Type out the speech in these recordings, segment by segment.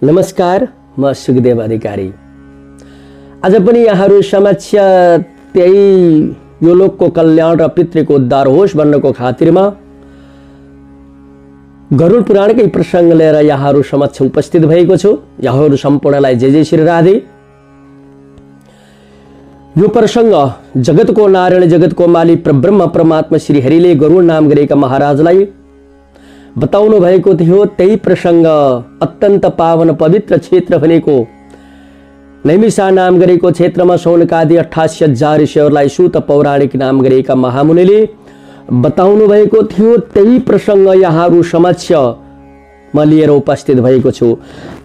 नमस्कार, म सुखदेव अधिकारी। आज पनि यहाँहरू समक्ष त्यही यो लोकको कल्याण र पितृको उद्धार होस् भन्नको खातिरमा गरुड पुराणकै प्रसंग लिएर यहाँहरू समक्ष उपस्थित भएको छु। यहाँहरू सम्पूर्णलाई जय जय श्री राधे। यो प्रसंग जगतको नारायण, जगतको मालिक परब्रह्म परमात्मा श्री हरिले गरुड नाम गरेका महाराजलाई बताउनु भएको थियो। त्यही प्रसंग अत्यन्त पावन पवित्र क्षेत्र भनेको नैमिषा नाम गरेको क्षेत्रमा सौनकादि 88,000 ऋषिहरूलाई सूत पौराणिक नाम गरेका महामुनिले बताउनु भएको थियो। त्यही प्रसंग यहाँहरू समक्ष म लिएर उपस्थित भएको छु।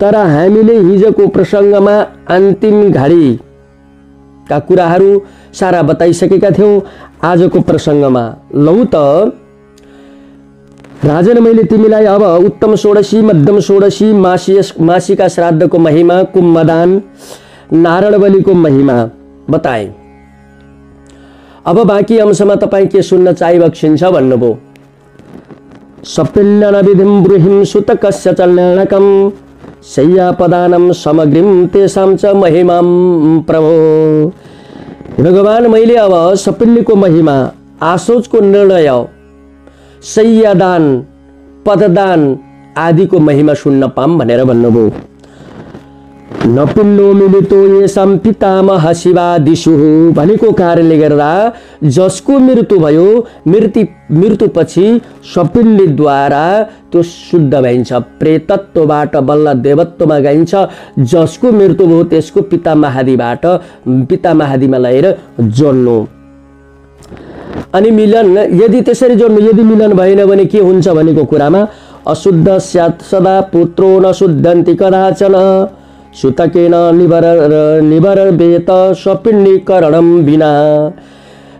तर हामीले हिजोको प्रसंगमा अन्तिम घडीका कुराहरू सारा बताइसकेका थियौं। आजको प्रसंगमा लौ त राजन, मैले तिमीलाई अब उत्तम षोडशी, मध्यम षोडशी, मासिका श्राद्धको महिमा, कुम्भदान, नारायण बलिको महिमा बताए। अब बाँकी अंशमा तपाईं के सुन्न चाहिबक्सिन्छ भन्नुभयो। सपिण्डनविधिं ब्रूहिं सुतकस्य चलनकं शय्यापदानं समग्रिं तेषां च महिमां प्रभो। भगवान, मैले अब सपिण्डको महिमा, आशोचको निर्णय, शय्यादान, पददान आदिको महिमा सुन्न पाऊँ भनेर भन्नुभयो। नपिण्डो मिलितो येषां पितामह शिवादिषुः भनेको कारणले गर्दा जसको मृत्यु भयो, मृत्युपछि सपिण्डद्वारा त्यो शुद्ध भइन्छ, प्रेतत्वबाट बल्ल देवत्वमा गइन्छ। जसको मृत्यु भयो त्यसको पितामहादिबाट पितामहादिमा लगेर जोड्नु। अनि मिलन, यदि त्यसरी जोड्नु, यदि मिलन भएन भने के हुन्छ भनेको कुरामा अशुद्ध स्यात् सदा पुत्रो न शुद्धन्ति कदाचन सुतकेन निवरवेत सपिण्डीकरणं विना।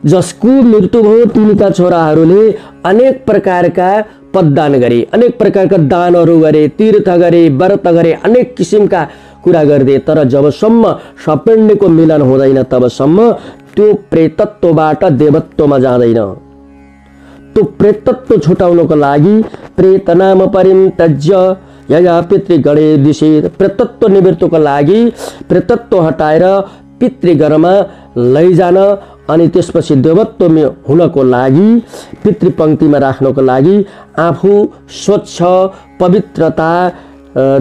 जसको मृत्यु भयो तिनका छोराहरूले अनेक प्रकारका पददान गरे, अनेक प्रकारका दानहरू गरे, तीर्थ गरे, व्रत गरे, अनेक किसिमका कुरा गर्दे। तर जबसम्म सपिण्डको मिलन हुँदैन तबसम्म त्यो प्रेतत्वबाट देवत्वमा जाँदैन। त्यो प्रेतत्व छुटाउनको लागि प्रेत नाम परित्यज्य यया पितृगणे दिशेत, प्रेतत्व निवृत्तिको लागि प्रेतत्व हटाएर पितृगणमा लैजान अनि त्यसपछि देवत्व हुनको लागि पितृपंक्तिमा राख्नको लागि आफू स्वच्छ पवित्रता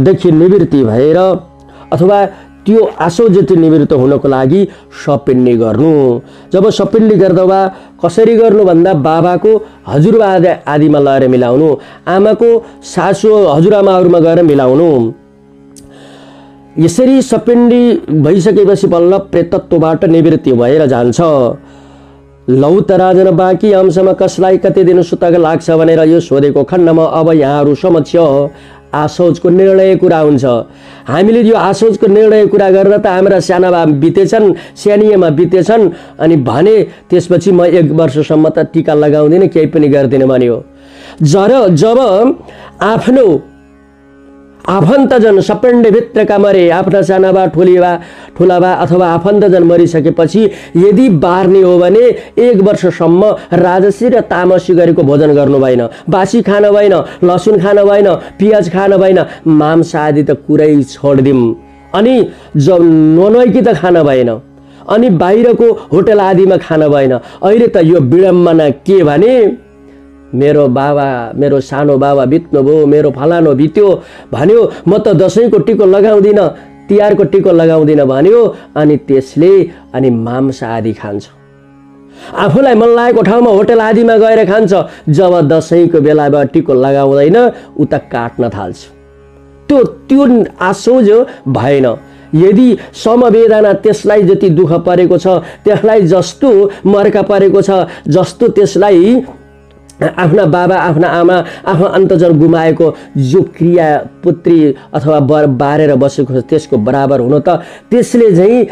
देखि निवृत्ति भएर अथवा त्यो आशोजति निवृत्त हुनको लागि सपिण्डी गर्नु। जब सपिण्डी गर्दा कसरी गर्नु भन्दा बाबाको हजुरबा आदिमा लगेर मिलाउनु, आमाको सासु हजुरआमाहरूमा गएर मिलाउनु। यसरी सपिण्डी भइसकेपछि बल्ल प्रेतत्वबाट निवृत्ति भएर जान्छ। लौ त राजन, बाँकी अंशमा कसलाई कति दिन सुतक लाग्छ भनेर यो सोधेको खण्डमा अब यहाँहरू समक्ष आशोचको निर्णय कुरा हुन्छ। हामीले यो आशोचको निर्णय कुरा गरेर त हाम्रा सानाबा बितेछन्, सानीमा बितेछन्। अनि भने त्यसपछि म 1 वर्षसम्म त टीका लगाउँदिन, केही पनि गर्दिन भन्यो। जब आफ्नो आफन्तजन सपिण्डभित्रका मरे, आफ्ना सानाबा ठुलाबा अथवा आफन्तजन मरिसकेपछि यदि बार्ने हो भने 1 वर्षसम्म राजसी र तामसी गरेको भोजन गर्नु भएन, बासी खान भएन, लसुन खान भएन, पियाज खान भएन, मांस आदि त कुरै छोड्दिम। अनि नोनोकी त खान भएन, अनि बाहिरको होटल आदिमा खान भएन। अहिले त यो विडम्बना के भने मेरो बाबा, मेरो सानो बाबा बित्नुभयो, मेरो फलानो बित्यो भन्यो, म त दशैंको टिको लगाउँदिन, तिहारको टिको लगाउँदिन भन्यो। अनि त्यसले अनि मांस आदि खान्छ, आफूलाई मन लागेको ठाउँमा होटल आदिमा गएर खान्छ। जब दशैंको बेलामा टिको लगाउँदैन उता काट्न थाल्छ। त्यो आशोज भएन। यदि समवेदना त्यसलाई जति दुःख परेको छ, त्यसलाई जस्तो मर्का परेको छ, जस्तो त्यसलाई आफ्ना बाबा, आफ्ना आमा, आफ्नो अन्तजन गुमाएको जो क्रिया पुत्री अथवा बारेर बसेको छ त्यसको बराबर हुन त त्यसले चाहिँ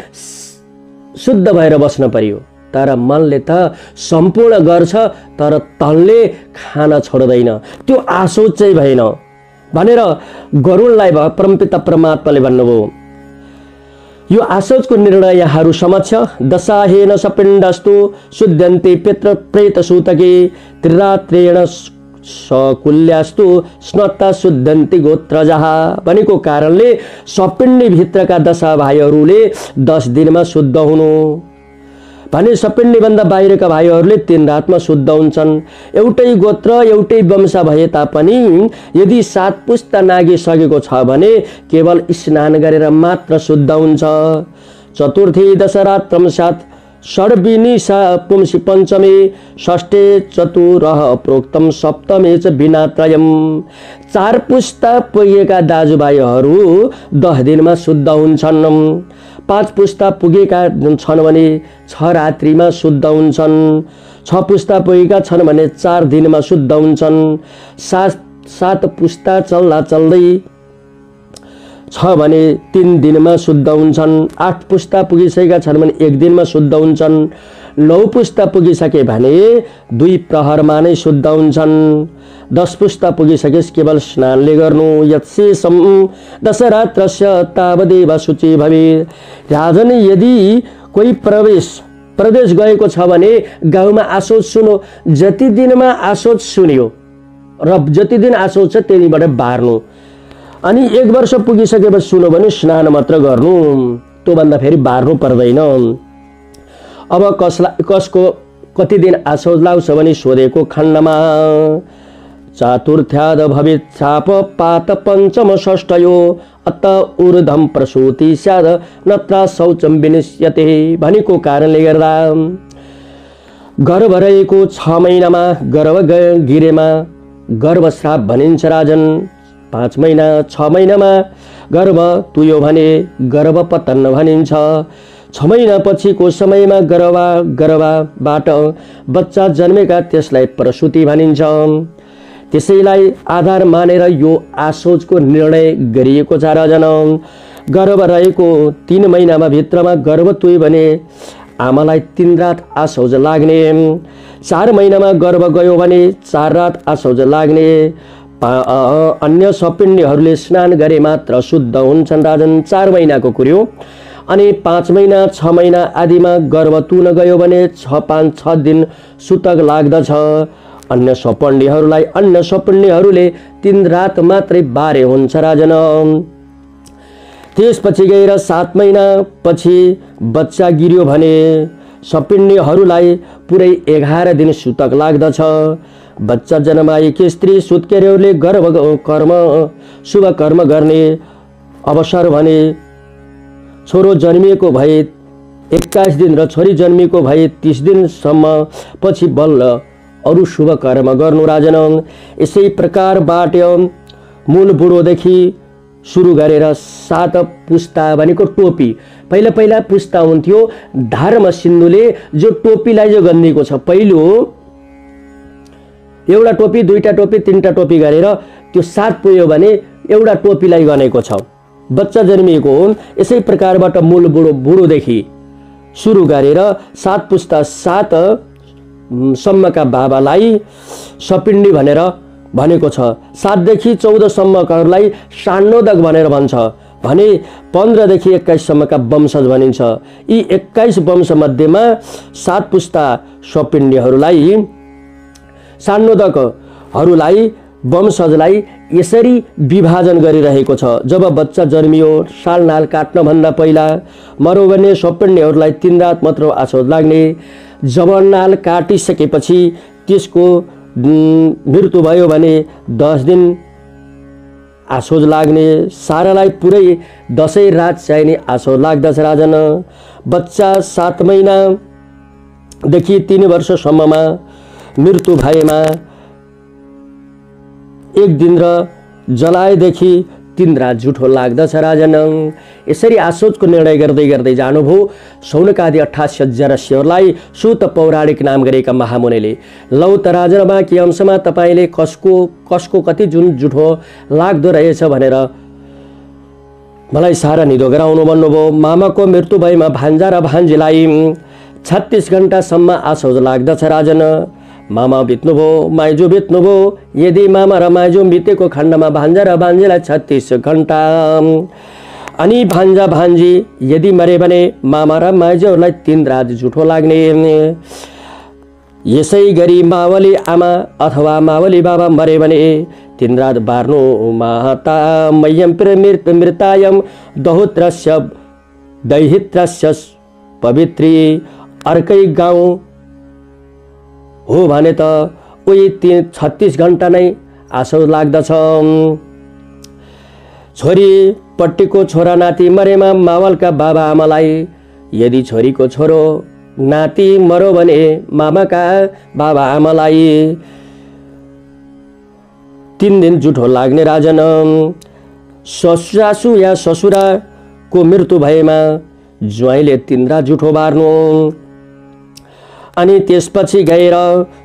शुद्ध भएर बस्न पर्यो। तर मनले त सम्पूर्ण गर्छ, तर तनले खान छोड्दैन। त्यो आशोच चाहिँ भएन भनेर गरुडलाई परमपिता परमात्माले भन्नुभयो। यो आशोचको निर्णय यहाँहरू समक्ष दशाहेन सपिण्डस्तु शुद्धन्ते पितृ प्रेत सूतके त्रिरात्रेण सकुल्यास्तु स्नत्ता शुद्धन्ति गोत्रजः भनेको कारणले सपिण्डी भित्रका दशा भाइहरूले 10 दिनमा शुद्ध हुनु भने सपिण्डी भन्दा बाहिरका भाइहरूले 3 रातमा शुद्ध हुन्छन्। एउटै गोत्र एउटै वंश भए तापनि यदि 7 पुस्ता नागिसकेको छ भने केवल स्नान गरेर मात्र शुद्ध हुन्छ। चतुर्थी दशरात्रम सात षड्विनी पुंसी पंचमे षष्ठे चतुरः प्रोक्तम सप्तमे च विनात्रयम् 4 पुस्ता पुगेका दाजुभाइहरू 10 दिनमा शुद्ध हुन्छन्। 5 पुस्ता पुगेका छन् भने 6 रात्रिमा शुद्ध हुन्छन्। 6 पुस्ता पुगेका छन् भने 4 दिनमा शुद्ध हुन्छन्। 7 पुस्ता चल्दा चल्दै छ भने 3 दिनमा शुद्ध हुन्छन्। 8 पुस्ता पुगिसकेका छन् भने 1 दिनमा शुद्ध हुन्छन्। 9 पुस्ता पुगिसके भने 2 प्रहरमा नै शुद्ध हुन्छन्। 10 पुस्ता पुगिसकेस केवल स्नानले गर्नु। यत्शेषम दशरात्रस्य तावदेव शुचि भवेत्। राजन यदि कोही प्रदेश गएको छ भने गाउँमा आशोच सुनो। जति दिनमा आशोच सुन्यो र जति दिन आशोच छ त्यहीबाट बार्नु। अनि 1 वर्ष पुगिसकेपछि सुन्यो भने स्नान मात्र गर्नु, त्यो भन्दा फेरि बार्नु पर्दैन। अब कसको कति दिन आशोच लाग्छ भने सोधेको खण्डमा चतुर्थ्याद भवेत् छाप पात पंचम षष्ठयो अत ऊर्ध्वं प्रसूति स्याद नत्र शौचं विनिश्यते भनेको कारणले गर्दा गर्भ रहेको 6 महिनामा गर्भ गिरेमा गर्भश्राप भनिन्छ राजन। 5 महिना 6 महिनामा गर्भ तुयो भने गर्भपतन भनिन्छ। 6 महिना पछिको समयमा गर्भबाट बच्चा जन्मेका त्यसलाई प्रसूति भनिन्छ। त्यसैलाई आधार मानेर यो आशोचको निर्णय गरिएको छ राजन। गर्भ रहेको 3 महिनामा भित्रमा गर्भ तुयो भने आमालाई 3 रात आशोच लाग्ने। 4 महिनामा गर्भ गयो भने 4 रात आशोच लाग्ने। अन्य सपिण्डीहरूले स्नान गरे मात्र शुद्ध हुन्छन् राजन। 4 महिनाको कुर्यो। अनि 5 महिना 6 महिना आदिमा गर्भ तुन गयो भने 6 दिन सुतक लाग्दछ। अन्य सपिण्डीहरूले 3 रात मात्रै बारे हुन्छ राजन। त्यसपछि गएर 7 महिना पछि बच्चा गिर्यो भने सपिण्डीहरूलाई पुरै 11 दिन सुतक लाग्दछ। बच्चा जन्माएकी स्त्री सुत्केरीहरूले शुभ कर्म गर्ने अवसर भने छोरो जन्मिएको भए 21 दिन र छोरी जन्मिएको भए 30 दिनसम्म पछि बल्ल अरु शुभ कर्म गर्नु राजन। यसै प्रकारबाट मूल बुढोदेखि सुरु गरेर 7 पुस्ता भनेको टोपी। पहिला पुस्ता हुन्थ्यो धारमा सिन्धुले जो टोपीलाई जो गन्दिएको छ। पहिलो एउटा टोपी 2टा टोपी 3टा टोपी गरेर त्यो 7 पुग्यो भने एउटा टोपीलाई गनेको छ। बच्चा जन्मिएको हो। यसै प्रकारबाट मूल बुढोदेखि सुरु गरेर 7 पुस्ता 7 सम्मका बाबालाई सपिण्डी भनेर भनेको छ। 7 देखि 14 सम्मकाहरूलाई सान्नोदक भनेर भन्छ भने 15 देखि 21 सम्मका वंशज भनिन्छ। यी 21 वंश मध्येमा 7 पुस्ता सपिण्डीहरूलाई सान्नोदकहरूलाई वंशजलाई यसरी विभाजन गरिरहेको छ। जब बच्चा जन्मियो सालनाल काट्न भन्दा पहिला मर्यो भने सपिण्डीहरूलाई 3 रात मात्र आशोच लाग्ने। जब नाल काटिसकेपछि त्यसको मृत्यु भयो भने 10 दिन आशोच लाग्ने। सारालाई पुरै 10 रात चाहिने आशोच लाग्दछ राजन। बच्चा 7 महिनादेखि 3 वर्षसम्ममा मृत्यु भएमा 1 दिन र जलाएदेखि 3 रात जुठो लाग्दछ राजन। यसरी आशोचको निर्णय गर्दै गर्दै जानुभयो शौनकादि 88 ज्यरस्यहरूलाई सुत पौराणिक नाम गरेका महामुनिले। लौ त राजन बाँकी अंशमा तपाईँले कसको कति जुन जुठो लाग्दो रहेछ भनेर मलाई सारा निदो गराउनु भन्नुभयो। मामाको मृत्यु भएमा भान्जा र भान्जीलाई 36 घण्टासम्म आशोच लाग्दछ राजन। मामा बित्नुभयो माइजू बित्नुभयो। यदि मामा र माइजू बितेको खण्डमा भान्जा र भान्जीलाई 36 घण्टा। अनि भान्जा भान्जी यदि मरे भने मामा र माइजूहरूलाई 3 रात जुठो लाग्ने। यसै गरी मावली आमा अथवा मावली बाबा मरे भने 3 रात बार्नु महता मयम मृतायम दहुत्रस्य दैहित्रस्य पवित्री। अर्कै गाउँ हो भने त उही 36 घण्टा नै आसो लाग्दछ। छोरी पट्टीको छोरा नाति मरेमा मावलका बाबा आमालाई यदि छोरीको छोरो नाति मरो भने मामाका बाबा आमालाई 3 दिन जुठो लाग्ने राजन। ससुरासु या ससुराको मृत्यु भएमा ज्वाइँले 3 रात जुठो बार्नु। अनि त्यसपछि गएर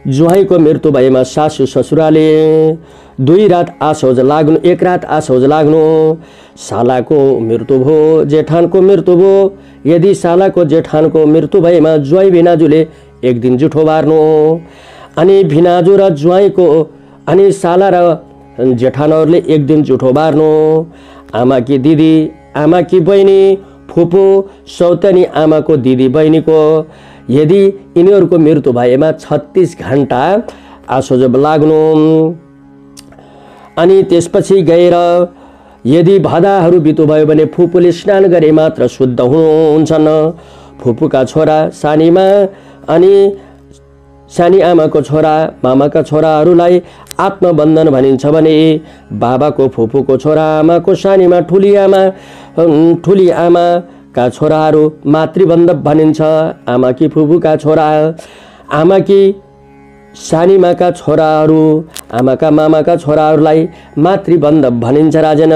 ज्वाइँको मृत्यु भएमा सासु ससुराले 2 रात आसोज लाग्नु, 1 रात आसोज लाग्नु। सालाको मृत्यु भो, जेठानको मृत्यु भो, यदि सालाको जेठानको मृत्यु भएमा ज्वाइँ भिनाजुले 1 दिन जुठो बार्नु। अनि भिनाजु र ज्वाइँको अनि साला र जेठानहरूले 1 दिन जुठो बार्नु। आमाकी दिदी, आमाकी बहिनी, फुपू, सौतनी आमाको दिदी बहिनीको यदि यिनीहरूको मृत्यु भएमा 36 घण्टा आसोज लाग्नु। अनि त्यसपछि गएर यदि भदाहरू बित्नु भयो भने फुपूले स्नान गरे मात्र शुद्ध हुन्छन्। फुपूका छोरा सानीमा अनि सानी आमाको छोरा मामाका छोराहरूलाई आत्मबन्धन भनिन्छ भने बाबाको फुपूको छोरा आमाको सानीमा ठुली आमाका छोराहरू मातृबन्ध भनिन्छ। आमाकी फुपूका छोरा आमाकी सानीमाका छोराहरू आमाका मामाका छोराहरूलाई मातृबन्ध भनिन्छ राजन।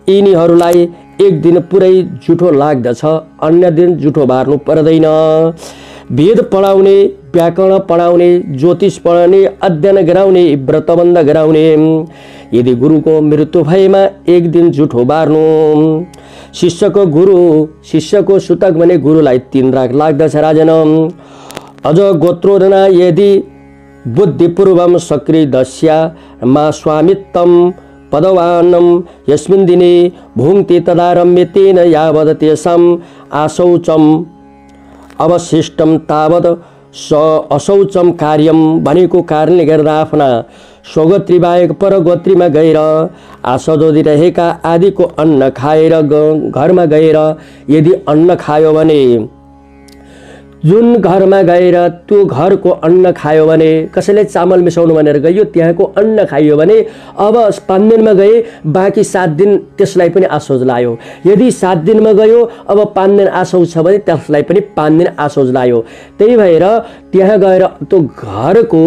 यिनीहरूलाई 1 दिन पुरै जुठो लाग्दछ, अन्य दिन जुठो बार्नु पर्दैन। वेद पढाउने, व्याकरण पढाउने, ज्योतिष पढाउने, अध्ययन गराउने, व्रतबन्ध गराउने। यदि गुरुको मृत्यु भएमा 1 दिन जुठो बार्नु। शिष्यको सुतक भने गुरुलाई 3 रात लाग्दछ राजन। अझ गोत्रोदना यदि बुद्धिपूर्वम सक्रियदस्या मा स्वामित्वम पदवान्नम यस्मिन् दिने भुङ्क्ति तदा रम्यतेन यावत् तेषाम् आशौचम अवशिष्टम तावत् असौचम कार्यम भनेको कारणले गर्दा आफ्ना स्वगोत्री बाहेक परगोत्रीमा गएर आशोधिरहेका आदिको अन्न खाएर घरमा गएर यदि अन्न खायो भने जुन घरमा गएर त्यो घरको अन्न खायो भने कसैले चामल मिसाउनु भनेर गयो त्यहाँको अन्न खाइयो भने अब 5 दिनमा गए बाँकी 7 दिन त्यसलाई पनि आसोज लायो। यदि 7 दिनमा गयो अब 5 दिन आसोज छ भने त्यसलाई पनि 5 दिन आसोज लायो। त्यही भएर त्यहाँ गएर त्यो घरको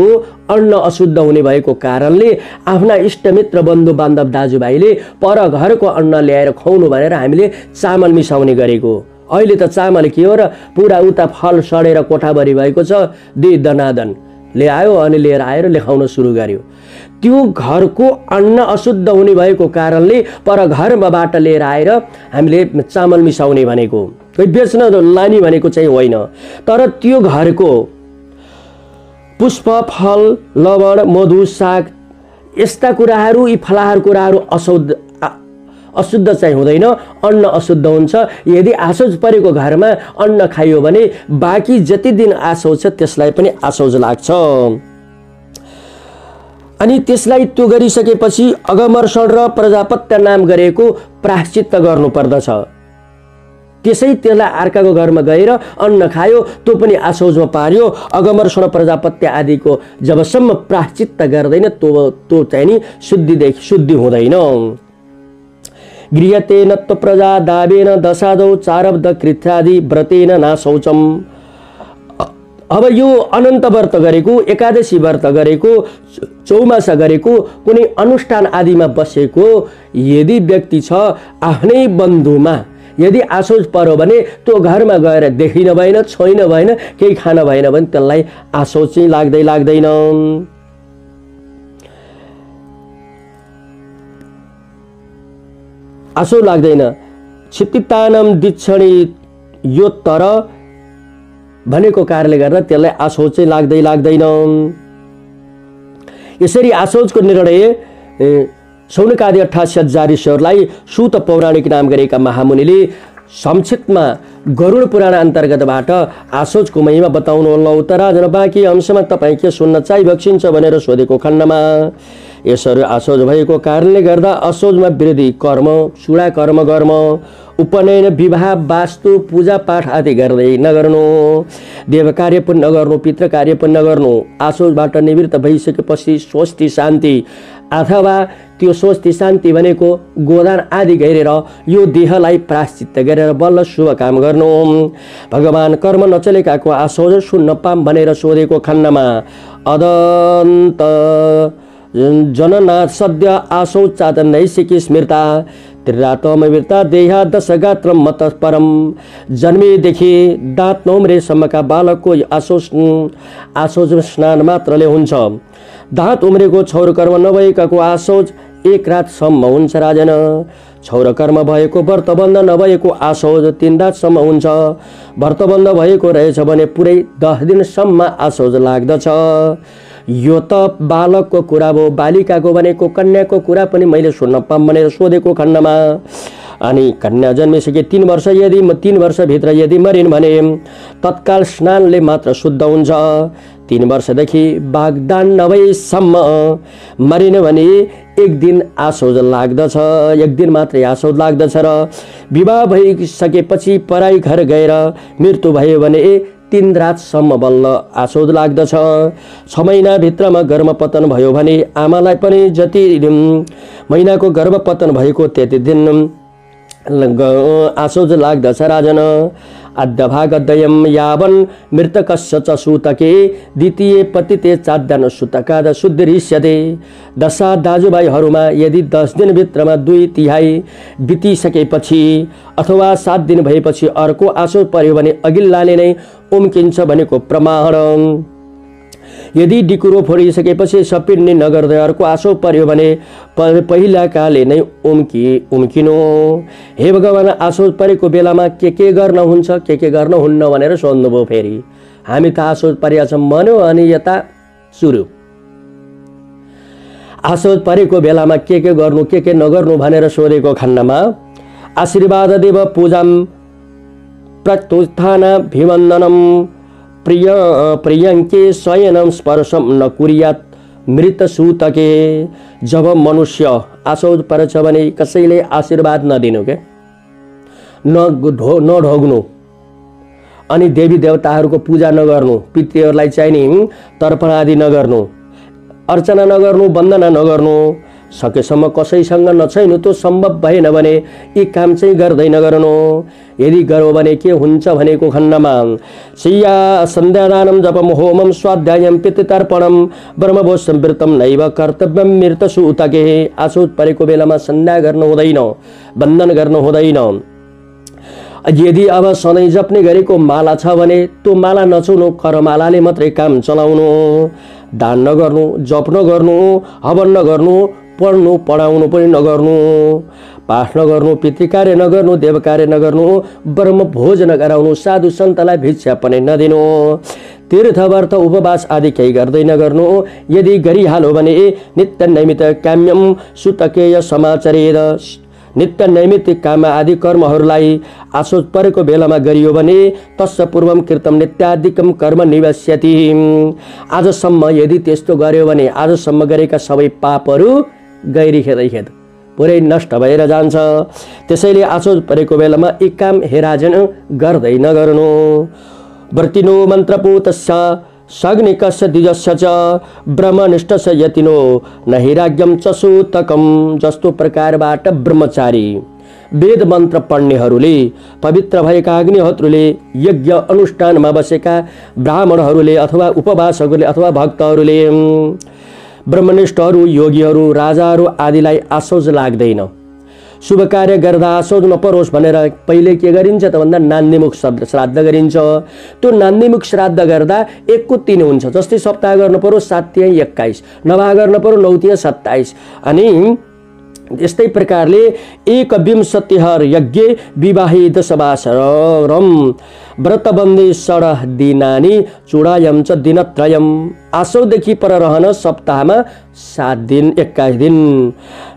अन्न अशुद्ध हुने भएको कारणले आफ्ना इष्टमित्र बन्धु बान्धव दाजुभाइले पर घरको अन्न ल्याएर खुवाउनु भनेर हामीले चामल मिसाउने गरेको। अहिले त चामल के हो र पुरा उता फल सडेर कोठाभरि भएको छ। दनादन ल्यायो अनि लिएर आएर लेखाउन सुरु गर्यो। त्यो घरको अन्न अशुद्ध हुने भएको कारणले पर घरबाट लिएर आएर हामीले चामल मिसाउने भनेको, कोही बेच्न लाने भनेको चाहिँ होइन। तर त्यो घरको पुष्प, फल, लवण, मधु, साग यस्ता कुराहरू, यी फलाहार कुराहरू अशुद्ध चाहिँ हुँदैन, अन्न अशुद्ध हुन्छ। यदि आशोज परेको घरमा अन्न खाइयो भने बाँकी जति दिन आशोज छ त्यसलाई पनि आशोज लाग्छ। अनि त्यसलाई त्यो गरिसकेपछि अगमर्षण र प्रजापत्य नाम गरेको प्रायश्चित्त गर्नु पर्दछ। त्यसलाई अर्काको घरमा गएर अन्न खायो त्यो पनि आशोजमा पार्यो। अगमर्षण प्रजापत्य आदिको जबसम्म प्रायश्चित्त गर्दैन त्यो चाहिँ नि शुद्धि हुँदैन। गृहतेन त प्रजा दावेन दशादौ चारब्द कृत्यादि व्रतेन नाशौचम। अब यो अनन्त व्रत गरेको, एकादशी व्रत गरेको, चौमासा गरेको, कुनै अनुष्ठान आदिमा बसेको यदि व्यक्ति छ आफ्नै बन्धुमा यदि आशोज पर्यो भने त्यो घरमा गएर देखिन भएन, छोइन भएन, केही खान भएन भने त्यसलाई आशोज चाहिँ लाग्दैन। आशो लाग्दैन। क्षितितानम दिक्षणी यो तर भनेको कारणले गर्दा त्यसलाई आशोज चाहिँ लाग्दैन। यसरी आशोजको निर्णय शौनकादि 88 हजार ऋषिहरूलाई सूत पौराणिक नाम गरेका महामुनिले संक्षिप्तमा गरुड पुराण अन्तर्गतबाट आसोजको महिमा बताउनुहोला उत्तरा जन बाँकी अंशमा तपाईँ के सुन्न चाहिँ बक्सिन्छ भनेर सोधेको खण्डमा यसरी आसोज भएको कारणले गर्दा असोजमा वृद्धि कर्म चुडा कर्म गर्म उपनयन विवाह वास्तु पूजा पाठ आदि गर्दै नगर्नु देव कार्य पनि नगर्नु पितृ कार्य पनि नगर्नु आसोजबाट निवृत्त भइसकेपछि स्वस्ति शान्ति अथवा त्यो स्वस्ति शान्ति भनेको गोदान आदि गरेर यो देहलाई प्रायश्चित्त गरेर बल्ल शुभ काम गर्नु भगवान कर्म नचलेकाको आसोज सुन्न पाम भनेर सोधेको खण्डमा अदन्त जननाथ सद्य आसौ चाद नैसिकी स्मृता त्रिरातमृता देहा दशगात्र मत परम जन्मेदेखि दाँत नउम्रेसम्मका बालकको आसोज स्नान मात्रले हुन्छ। दाँत उम्रेको क्षौर कर्म नभएकाको आसोज एक रातसम्म हुन्छ राजन। क्षौर कर्म भएको व्रतबन्ध नभएको आसोज 3 रातसम्म हुन्छ। व्रतबन्ध भएको रहेछ भने पुरै 10 दिनसम्म आसोज लाग्दछ। यो त बालकको कुरा भयो। बालिकाको भनेको कन्याको कुरा पनि मैले सुन्न पाऊँ भनेर सोधेको खण्डमा अनि कन्या जन्मिसके 3 वर्ष यदि 3 वर्षभित्र यदि मरिन् भने तत्काल स्नानले मात्र शुद्ध हुन्छ। 3 वर्षदेखि वाग्दान नभएसम्म मरिन भने 1 दिन आसोज लाग्दछ। 1 दिन मात्रै आसोज लाग्दछ र विवाह भइसकेपछि पराई घर गएर मृत्यु भयो भने 3 रातसम्म बल्ल आसोज लाग्दछ। 6 महिनाभित्रमा गर्भपतन भयो भने आमालाई पनि जति महिनाको गर्भपतन भएको त्यति दिन आसोज लाग्दछ राजन। अद्यभागद्वयं यावन् मृतकस्य च सूतके द्वितीय पतिते चाद्यान सूतकाद शुद्धिरिष्यते। दशा दाजुभाइहरूमा यदि 10 दिनभित्रमा 2/3 बितिसकेपछि अथवा 7 दिन भएपछि अर्को आसोज पर्यो भने अघिल्लाले नै उम्किन्छ भनेको प्रमाण। यदि डिकुरो फोडिसकेपछि सपिन्ने नगर्दै अर्को आसोज पर्यो भने पहिला काले नै उम्किनु। हे भगवान आसोज परेको बेलामा के गर्न हुन्छ के गर्न हुन्न भनेर सोध्नुभयो। फेरि हामी त आसोज परेका छौँ भन्यो अनि यता सुरु आसोज परेको बेलामा के गर्नु के नगर्नु भनेर सोधेको खण्डमा आशीर्वाद देव पूजाम प्रत्युत्थान भिवन्दनम प्रियंके शयनम स्पर्शम न कुर्यात मृत सूतके। जब मनुष्य आसोज पर्छ भने कसैले आशीर्वाद नदिनु के नढोग्नु अनि देवी देवताहरूको पूजा नगर्नु पितृहरूलाई चाहिने तर्पण आदि नगर्नु अर्चना नगर्नु वन्दना नगर्नु सकेसम्म कसैसँग नछैनु त्यो सम्भव भएन भने यी काम चाहिँ गर्दै नगर्नु। यदि गरौ भने के हुन्छ भनेको खण्डमा सिया सन्ध्यादानं जपम होमम स्वाध्यायम पितृतर्पणम ब्रह्मभोजम व्रतम नैव कर्तव्यम मृतसूतके। आसोज परेको बेलामा सन्ध्या गर्नु हुँदैन वन्दन गर्नु हुँदैन। यदि अब सधैँ जप्ने गरेको माला छ भने त्यो माला नछुनु करमालाले मात्रै काम चलाउनु। दान नगर्नु जप नगर्नु हवन नगर्नु पढ्नु पढाउनु पनि नगर्नु पाठ नगर्नु पितृकार्य नगर्नु देव कार्य नगर्नु ब्रह्म भोज नगराउनु साधु सन्तलाई भिक्षा पनि नदिनु तीर्थ व्रत उपवास आदि केही गर्दै नगर्नु। यदि गरिहाल्यो भने नित्य नैमित काम्यम सुतकेय समाचरेद। नित्य नैमित्तिक काम आदि कर्महरूलाई आसोज परेको बेलामा गरियो भने तस्य पूर्वम कृतम नित्यादिकम कर्म निवस्यति। आजसम्म यदि त्यस्तो गर्यो भने आजसम्म गरेका सबै पापहरू गैरिखेद पुरै नष्ट भएर जान्छ। त्यसैले आसोज परेको बेलामा यी काम हेराजन गर्दै नगर्नु। व्रतिनो मन्त्रपूतस्य सग्निकस्य द्विजस्य च ब्रह्मनिष्ठस्य यतिनो नहिराज्ञम च सूतकम। जस्तो प्रकारबाट ब्रह्मचारी वेद मन्त्र पढ्नेहरूले पवित्र भएका अग्निहोत्रीले यज्ञ अनुष्ठानमा बसेका ब्राह्मणहरूले अथवा उपवासकहरूले अथवा भक्तहरूले ब्रह्मनिष्ठहरू योगीहरू राजाहरू आदिलाई आसोज लाग्दैन। शुभ कार्य गर्दा आसोज नपरोस् भनेर पहिले के गरिन्छ त भन्दा नान्दीमुख श्राद्ध गरिन्छ। त्यो नान्दीमुख श्राद्ध गर्दा 1 को 3 हुन्छ। जस्तै सप्ताह गर्नु पर्यो 7 तिहाई 21 नभए गर्नु पर्यो 9 तिहाई 27 अनि यस्तै प्रकारले 21 यज्ञ विवाही दशवासरम व्रतबन्दी 6 दिनानि चूडायम च दिनत्रयम। आसौदेखि पर रहन सप्ताहमा 7 दिन 21 दिन।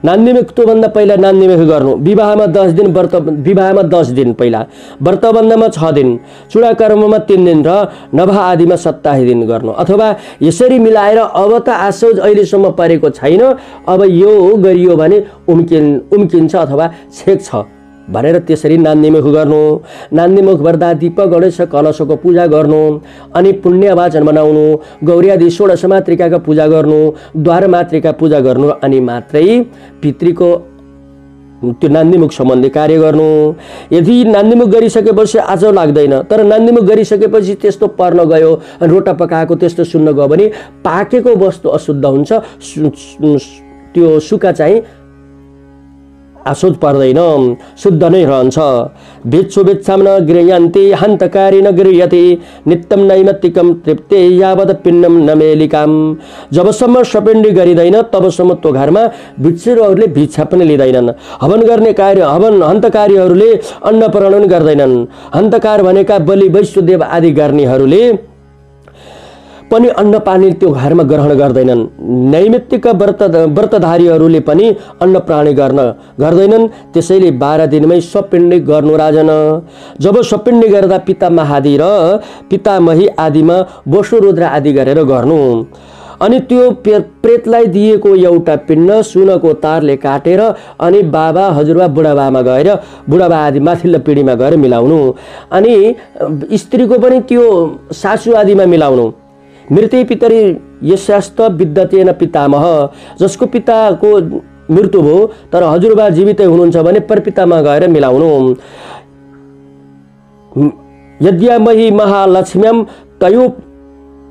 नान्दिमेख त्योभन्दा पहिला नान्दिमेख गर्नु। विवाहमा 10 दिन विवाहमा 10 दिन पहिला, व्रतबन्धमा 6 दिन, चूडाकर्ममा 3 दिन र नभा आदिमा 27 दिन गर्नु। अथवा यसरी मिलाएर अब त आसौज अहिलेसम्म परेको छैन, अब यो गरियो भने उम्किन्छ अथवा छेक्छ भनेर त्यसरी नान्दिमेख गर्नु। नान्दिमेख गर्दा दीप गणेश कलशको पूजा गर्नु, अनि पुण्यवाचन बनाउनु, गौरी आदि 16 मातृकाका पूजा गर्नु, द्वार मातृका पूजा गर्नु, अनि मात्रै पितृको त्यो नान्दिमुख सम्बन्धी कार्य गर्नु। यदि नान्दिमुख गरिसकेपछि आचो लाग्दैन, तर नान्दिमुख गरिसकेपछि त्यस्तो पर्न गयो, रोटा पकाएको त्यस्तो सुन्न गयो भने पाकेको वस्तु अशुद्ध हुन्छ, त्यो सुका चाहिँ आशोध पर्दैन, शुद्ध नै रहन्छ। भिक्षु भिक्षाम न गृह्यन्ति हन्तकारी न गृह्यति नित्यम नैमित्तिकम तृप्ते यावत पिण्डम न मेलिकाम। जबसम्म सपिण्डी गरिँदैन तबसम्म त्यो घरमा भिक्षुहरूले भिक्षा पनि लिँदैनन्। हवन गर्ने कार्य हन्तकारीहरूले अन्न प्रणन गर्दैनन्। हन्तकार भनेका बलि वैश्वदेव आदि गर्नेहरूले पनि अन्न पानी त्यो घरमा ग्रहण गर्दैनन्। नैमित्तिक व्रतधारीहरूले पनि अन्न प्राणी गर्दैनन्। त्यसैले 12 दिनमै सपिण्डी गर्नु राजन। जब सपिण्डी गर्दा पिता महादि र पितामही आदिमा वसु रुद्र आदि गरेर गर्नु। अनि त्यो प्रेतलाई दिएको एउटा पिण्ड सुनको तारले काटेर अनि बाबा हजुरबा बुढाबामा गएर बुढाबा आदि माथिल्लो पिँढीमा गएर मिलाउनु। अनि स्त्रीको पनि त्यो सासु आदिमा मिलाउनु। मृत्यु पितरी यस्यास्त विद्यतेन पितामह। जसको पिताको मृत्यु भयो तर हजुरबा जीवितै हुनुहुन्छ भने परपितामा गएर मिलाउनु। यद्यामही महालक्ष्म्यम तयो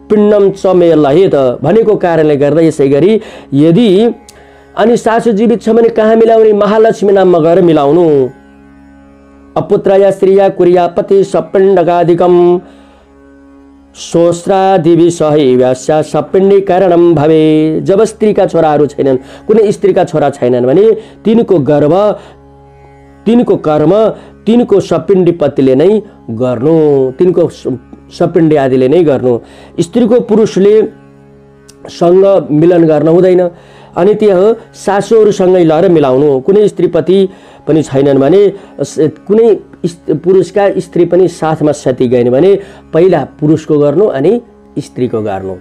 पिण्डम च मे लहेत भनेको कारणले गर्दा यसै गरी यदि अनि सासु जीवित छ भने कहाँ मिलाउने? महालक्ष्मी नाममा गएर मिलाउनु। अपुत्रया स्त्रिया कुर्यापति सपिण्डकादिकम सोस्रादिवि सहैव्यास्या सपिण्डी कारणम भवे। जब स्त्रीका छोराहरू छैनन्, कुनै स्त्रीका छोरा छैनन् भने तिनको गर्भ तिनको कर्म तिनको सपिण्डी पतिले नै गर्नु, तिनको सपिण्डी आदिले नै गर्नु। स्त्रीको पुरुषले सँग मिलन गर्न हुँदैन। अनि त्यो सासूहरूसँगै लएर मिलाउनु। कुनै स्त्रीपति पनि छैनन् भने कुनै पुरुषका स्त्री पनि साथमा साथी गएन भने पहिला पुरुषको गर्नु अनि स्त्रीको गर्नु।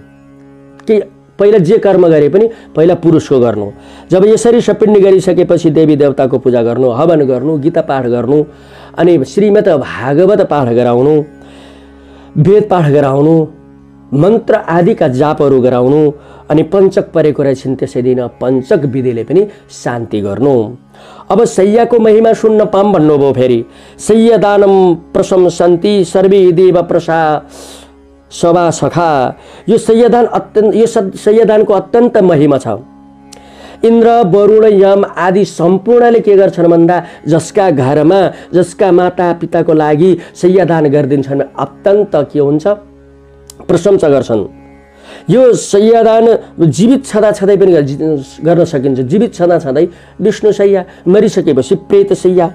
कि पहिला जे कर्म गरे पनि पहिला पुरुषको गर्नु। जब यसरी सपिण्डी गरिसकेपछि देवी देवताको पूजा गर्नु, हवन गर्नु, गीता पाठ गर्नु, अनि श्रीमद् भागवत पाठ गराउनु, वेद पाठ गराउनु, मन्त्र आदिका जापहरू गराउनु। अनि पञ्चक परेको रहेछन् त्यसै दिन पञ्चक विधिले पनि शान्ति गर्नु। अब शय्याको महिमा सुन्न पाम भन्नुभयो। फेरि शय्यादानम प्रशंसन्ति सर्वे देव प्रसा सभा सखा। यो शय्यादानको अत्यन्त महिमा छ। इन्द्र वरुण यम आदि सम्पूर्णले के गर्छन् भन्दा जसका घरमा जसका माता पिताको लागि शय्यादान गरिदिन्छन् अत्यन्त के हुन्छ? प्रशंसा गर्छन्। यो शय्यादान जीवित छँदै पनि गर्न सकिन्छ। जीवित छँदै विष्णु शय्या, मरिसकेपछि प्रेत शय्या।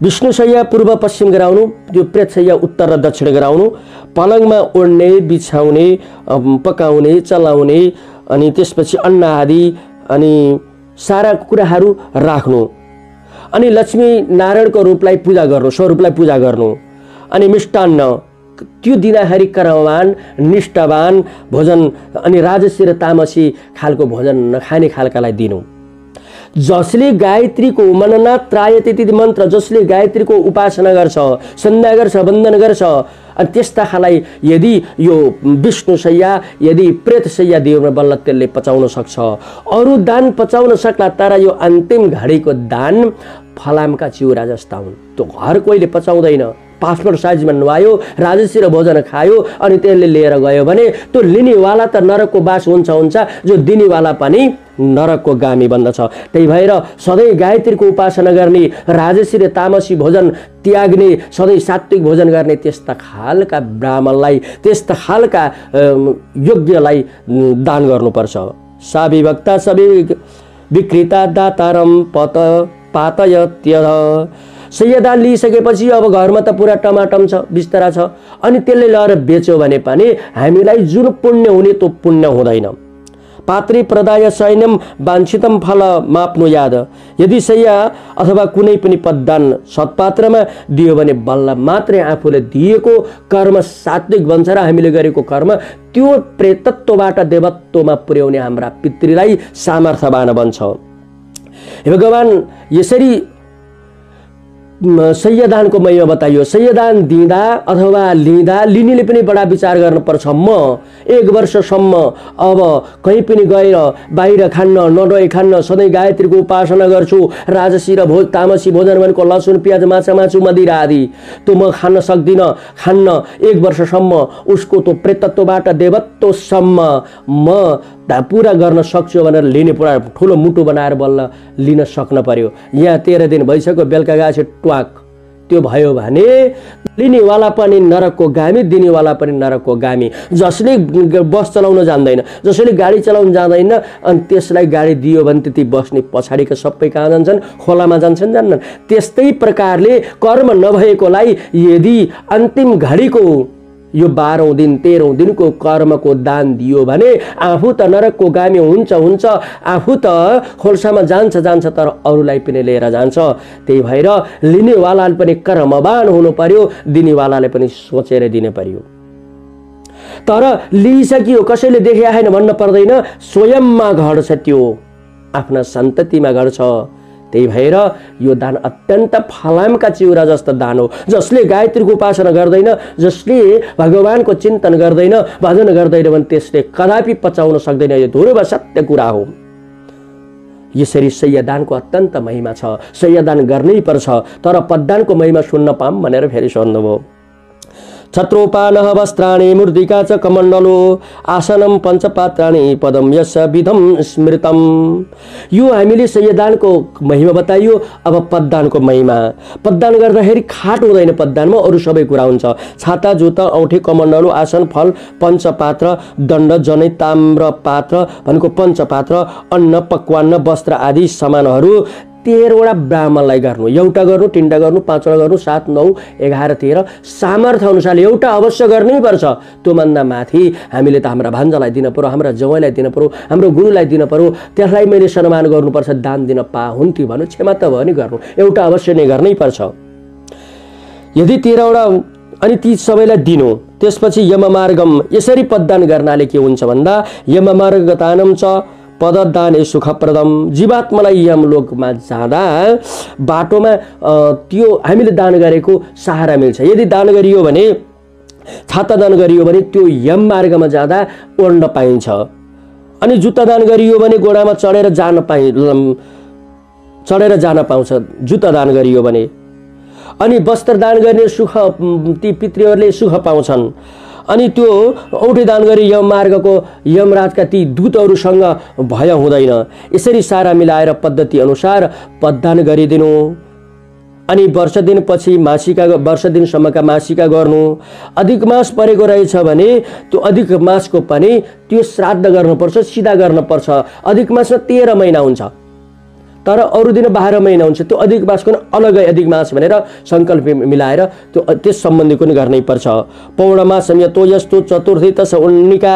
विष्णु शय्या पूर्व पश्चिम गराउनु, त्यो प्रेत शय्या उत्तर र दक्षिण गराउनु। पलङमा ओढ्ने, बिछाउने, पकाउने, चलाउने, अनि त्यसपछि अन्न आदि अनि सारा कुराहरू राख्नु। अनि लक्ष्मी नारायणको रूपलाई पूजा गर्नु, स्वरूपलाई पूजा गर्नु। अनि मिष्टान्न त्यो दिँदाखेरि कर्मवान निष्ठावान भोजन अनि राजसी र तामसी खालको भोजन नखाने खालकालाई दिनु। जसले गायत्रीको मनना त्रायति मन्त्र जसले गायत्रीको उपासना गर्छ, सन्ध्या गर्छ, वन्दन गर्छ, अनि त्यस्ता खालाई यदि यो विष्णु शय्या यदि प्रेत शय्या दियो बल्ल त्यसले पचाउन सक्छ। अरू दान पचाउन सक्ला, तर यो अन्तिम घडीको दान फलामका चिउरा जस्ता हुन्। त्यो हर कोहीले पचाउँदैन। पासपोर्ट साइजमा नुहायो, राजसी र भोजन खायो, अनि त्यसले लिएर गयो भने त्यो लिनेवाला त नरकको बास हुन्छ, जो दिनेवाला पनि नरकको गामी बन्दछ। त्यही भएर सधैँ गायत्रीको उपासना गर्ने, राजसी र तामसी भोजन त्याग्ने, सधैँ सात्विक भोजन गर्ने त्यस्ता खालका ब्राह्मणलाई, त्यस्ता खालका योग्यलाई दान गर्नुपर्छ। सा विभक्ता सबै विकृता दातारम पातयत्यध। सयदान लिइसकेपछि अब घरमा त पुरा टमाटम छ, बिस्तारा छ, अनि त्यसले लगेर बेच्यो भने पनि हामीलाई जुन पुण्य हुने त्यो पुण्य हुँदैन। पात्री प्रदाय सैन्यम वाञ्छितम फल माप्नुयाद। यदि सैया अथवा कुनै पनि पददान सत्पात्रमा दियो भने बल्ल मात्रै आफूले दिएको कर्म सात्विक बन्छ र हामीले गरेको कर्म त्यो प्रेतत्वबाट देवत्वमा पुर्याउने हाम्रा पितृलाई सामर्थ्यवान बन्छ। हे भगवान, यसरी सयदानको महिमा बताइयो। सयदान दिँदा अथवा लिँदा लिनेले पनि बडा विचार गर्नुपर्छ। म 1 वर्षसम्म अब कहीँ पनि गएर बाहिर खान्न, नडोई खान्न, सधैँ गायत्रीको उपासना गर्छु, राजसी र तामसी भोजन भनेको लसुन, प्याज, माछा, मासु, मदिरा आदि त्यो म खान सक्दिनँ। खान्न 1 वर्षसम्म उसको त्यो प्रेतत्वबाट देवत्वसम्म म पूरा गर्न सक्छु भनेर लिने पुरा ठुलो मुटु बनाएर बल्ल लिन सक्न पर्यो। यहाँ 13 दिन भइसक्यो, बेलुका गएपछि ट्वाक त्यो भयो भने लिनेवाला पनि नरकको गामी, दिनेवाला पनि नरकको गामी। जसले बस चलाउन जान्दैन, जसले गाडी चलाउन जान्दैन, अनि त्यसलाई गाडी दियो भने त्यति बस्ने पछाडिका सबै कहाँ जान्छन्? खोलामा जान्छन्, जान्नन्। त्यस्तै प्रकारले कर्म नभएकोलाई यदि अन्तिम घडीको यो 12औं दिन 13औं दिनको कर्मको दान दियो भने आफू त नरकको गामी हुन्छ, आफू त खोल्सामा जान्छ, तर अरूलाई पनि लिएर जान्छ। त्यही भएर लिनेवालाले पनि कर्मवान हुनु पर्यो, दिनेवालाले पनि सोचेर दिनु पर्यो। तर लिइसकियो, कसैले देखे आएन भन्न पर्दैन, स्वयंमा घट्छ, त्यो आफ्ना सन्ततिमा घट्छ। त्यही भएर यो दान अत्यन्त फलामका चिउरा जस्तो दान हो। जसले गायत्रीको उपासना गर्दैन, जसले भगवानको चिन्तन गर्दैन, भजन गर्दैन भने त्यसले कदापि पचाउन सक्दैन। यो ध्रुव सत्य कुरा हो। यसरी सयदानको अत्यन्त महिमा छ, सयदान गर्नै पर्छ। तर पददानको महिमा सुन्न पाम भनेर फेरि सोध्नुभयो। छत्रोपानः वस्त्राणि मूर्तिका च कमण्डलो आसनं पञ्चपात्राणि पदम यस विधम स्मृतम। यो हामीले सयदानको महिमा बताइयो। अब पददानको महिमा। पददान गर्दाखेरि खाट हुँदैन, पददानमा अरू सबै कुरा हुन्छ। छाता, जुत्ता, औँठी, कमण्डलो, आसन, फल, पञ्चपात्र, दण्ड, जनै, ताम्र पात्र भनेको पञ्चपात्र, अन्न, पक्वान्न, वस्त्र आदि सामानहरू 13वटा ब्राह्मणलाई गर्नु। एउटा गर्नु, 3वटा गर्नु, 5वटा गर्नु, 7, 9, 11, 13 सामर्थ्य अनुसार एउटा अवश्य गर्नै पर्छ। त्योभन्दा माथि हामीले त हाम्रा भान्जालाई दिन पर्यो, हाम्रा जवाइलाई दिन पर्यो, हाम्रो गुरुलाई दिन पर्यो, त्यसलाई मैले सम्मान गर्नुपर्छ। दान दिन हुन्थ्यो भने क्षमा त भयो नि गर्नु, एउटा अवश्य नै गर्नै पर्छ। यदि 13वटा अनि ती सबैलाई दिनु। त्यसपछि यममार्गम। यसरी पददान गर्नाले के हुन्छ भन्दा यममार्गदानम च पददाने सुखप्रदम। जीवात्मालाई यमलोकमा जाँदा बाटोमा त्यो हामीले दान गरेको सहारा मिल्छ। यदि दान गरियो भने, छाता दान गरियो भने त्यो यम मार्गमा जाँदा ओढ्न पाइन्छ। अनि जुत्ता दान गरियो भने घोडामा चढेर जान पाउँछ, जुत्ता दान गरियो भने। अनि वस्त्र दान गर्ने सुख ती पितृहरूले सुख पाउँछन्। अनि त्यो औँठी दान गरी यम मार्गको यमराजका ती दूतहरूसँग भय हुँदैन। यसरी सारा मिलाएर पद्धति अनुसार पददान गरिदिनु। अनि वर्ष दिनपछि मासिका, वर्ष दिनसम्मका मासिका गर्नु। अधिक मास परेको रहेछ भने त्यो अधिक मासको पनि त्यो श्राद्ध गर्नुपर्छ, सिधा गर्नुपर्छ। अधिक मासमा 13 महिना हुन्छ, तर अरू दिन 12 महिना हुन्छ। त्यो अधिक मासको अलगै अधिक मास भनेर संकल्प मिलाएर त्यो त्यस सम्बन्धीको नि गर्नै पर्छ। पौर्णमासम यतो यस्तो, चतुर्थी तस उन्निका,